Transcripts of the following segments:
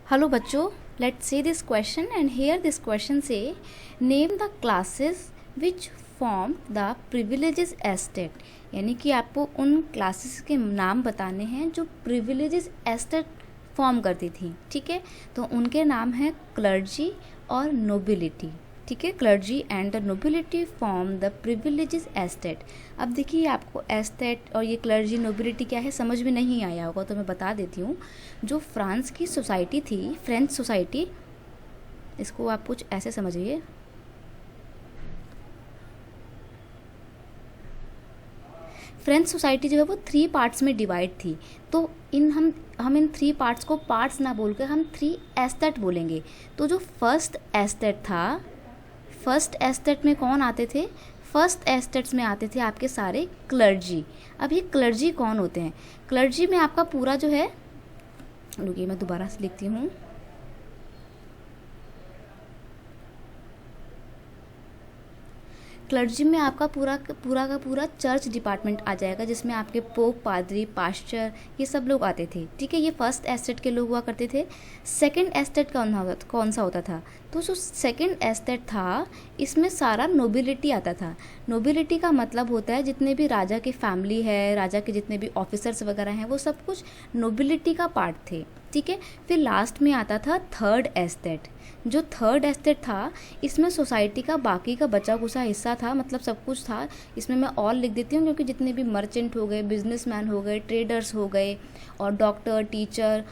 Hello बच्चों, let's see this question and here this question say name the classes which form the privileges estate। यानी कि आपको उन classes के नाम बताने हैं जो privileges estate फॉर्म करती थी। ठीक है, तो उनके नाम हैं क्लर्जी और नोबिलिटी। ठीक है, clergy and the nobility form the privileges estate. अब देखिए आपको एस्टेट और ये क्लर्जी नोबिलिटी क्या है समझ में नहीं आया होगा तो मैं बता देती हूँ। जो फ्रांस की सोसाइटी थी, फ्रेंच सोसाइटी, इसको आप कुछ ऐसे समझिए। फ्रेंच सोसाइटी जो है वो 3 पार्ट्स में डिवाइड थी। तो हम इन 3 पार्ट्स को पार्ट्स ना बोलकर हम 3 एस्टेट बोलेंगे। तो जो फर्स्ट एस्टेट था, फर्स्ट एस्टेट में कौन आते थे? फर्स्ट एस्टेट्स में आते थे आपके सारे क्लर्जी। अब ये क्लर्जी कौन होते हैं? क्लर्जी में आपका पूरा जो है, रुकिए मैं दोबारा से लिखती हूँ। क्लर्जी में आपका पूरा का पूरा चर्च डिपार्टमेंट आ जाएगा, जिसमें आपके पोप, पादरी, पास्टर, ये सब लोग आते थे। ठीक है, ये फर्स्ट एस्टेट के लोग हुआ करते थे। सेकंड एस्टेट कौन सा होता था? तो जो सेकंड एस्टेट था इसमें सारा नोबिलिटी आता था। नोबिलिटी का मतलब होता है जितने भी राजा की फैमिली है, राजा के जितने भी ऑफिसर्स वगैरह हैं, वो सब कुछ नोबिलिटी का पार्ट थे। ठीक है, फिर लास्ट में आता था थर्ड एस्टेट। जो थर्ड एस्टेट था इसमें सोसाइटी का बाकी का बचा कुचा हिस्सा था, मतलब सब कुछ था। इसमें मैं और लिख देती हूँ क्योंकि जितने भी मर्चेंट हो गए, बिजनेसमैन हो गए, ट्रेडर्स हो गए और डॉक्टर, टीचर,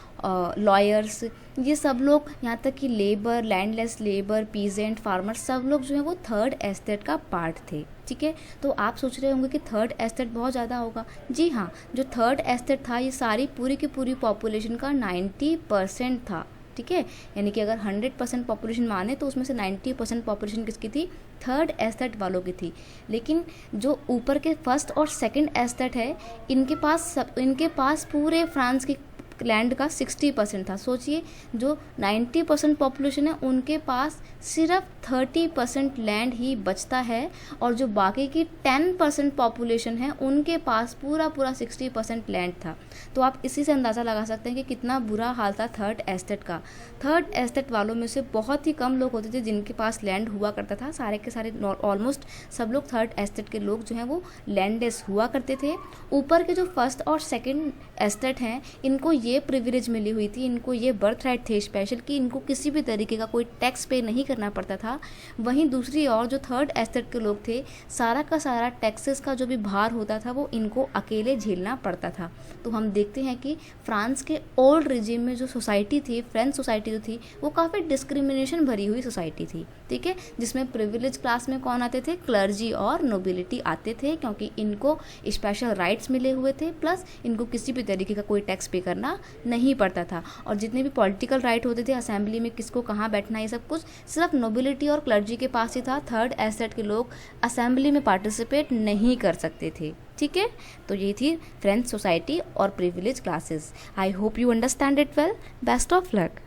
लॉयर्स, ये सब लोग, यहाँ तक कि labour, landless labour, peasant, farmer, सब लोग जो है वो थर्ड एस्टेट का पार्ट थे। ठीक है, तो आप सोच रहे होंगे कि थर्ड एस्टेट बहुत ज़्यादा होगा। जी हाँ, जो थर्ड एस्टेट था ये सारी पूरी की पूरी पॉपुलेशन का 90% था। ठीक है, यानी कि अगर 100% पॉपुलेशन माने तो उसमें से 90% पॉपुलेशन किसकी थी? थर्ड एस्टेट वालों की थी। लेकिन जो ऊपर के फर्स्ट और सेकंड एस्टेट है, इनके पास पूरे फ्रांस की लैंड का 60% था। सोचिए, जो 90% पॉपुलेशन है उनके पास सिर्फ 30% लैंड ही बचता है, और जो बाकी की 10% पॉपुलेशन है उनके पास पूरा 60% लैंड था। तो आप इसी से अंदाज़ा लगा सकते हैं कि कितना बुरा हाल था थर्ड एस्टेट का। थर्ड एस्टेट वालों में से बहुत ही कम लोग होते थे जिनके पास लैंड हुआ करता था। सारे के सारे ऑलमोस्ट सब लोग थर्ड एस्टेट के लोग जो हैं वो लैंडलेस हुआ करते थे। ऊपर के जो फर्स्ट और सेकेंड एस्टेट हैं इनको ये प्रिविलेज मिली हुई थी, इनको ये बर्थ राइट थे स्पेशल, कि इनको किसी भी तरीके का कोई टैक्स पे नहीं करना पड़ता था। वहीं दूसरी ओर जो थर्ड एस्टेट के लोग थे, सारा का सारा टैक्सेस का जो भी भार होता था वो इनको अकेले झेलना पड़ता था। तो हम देखते हैं कि फ्रांस के ओल्ड रिजीम में जो सोसाइटी थी, फ्रेंच सोसाइटी जो थी, वो काफ़ी डिस्क्रिमिनेशन भरी हुई सोसाइटी थी। ठीक है, जिसमें प्रिविलेज क्लास में कौन आते थे? क्लर्जी और नोबिलिटी आते थे, क्योंकि इनको स्पेशल राइट्स मिले हुए थे, प्लस इनको किसी भी तरीके का कोई टैक्स पे करना नहीं पड़ता था। और जितने भी पॉलिटिकल राइट होते थे, असेंबली में किसको कहाँ बैठना, ये सब कुछ सिर्फ नोबिलिटी और क्लर्जी के पास ही था। थर्ड एस्टेट के लोग असेंबली में पार्टिसिपेट नहीं कर सकते थे। ठीक है, तो ये थी फ्रेंच सोसाइटी और privilege classes. I hope you understand it well. Best of luck.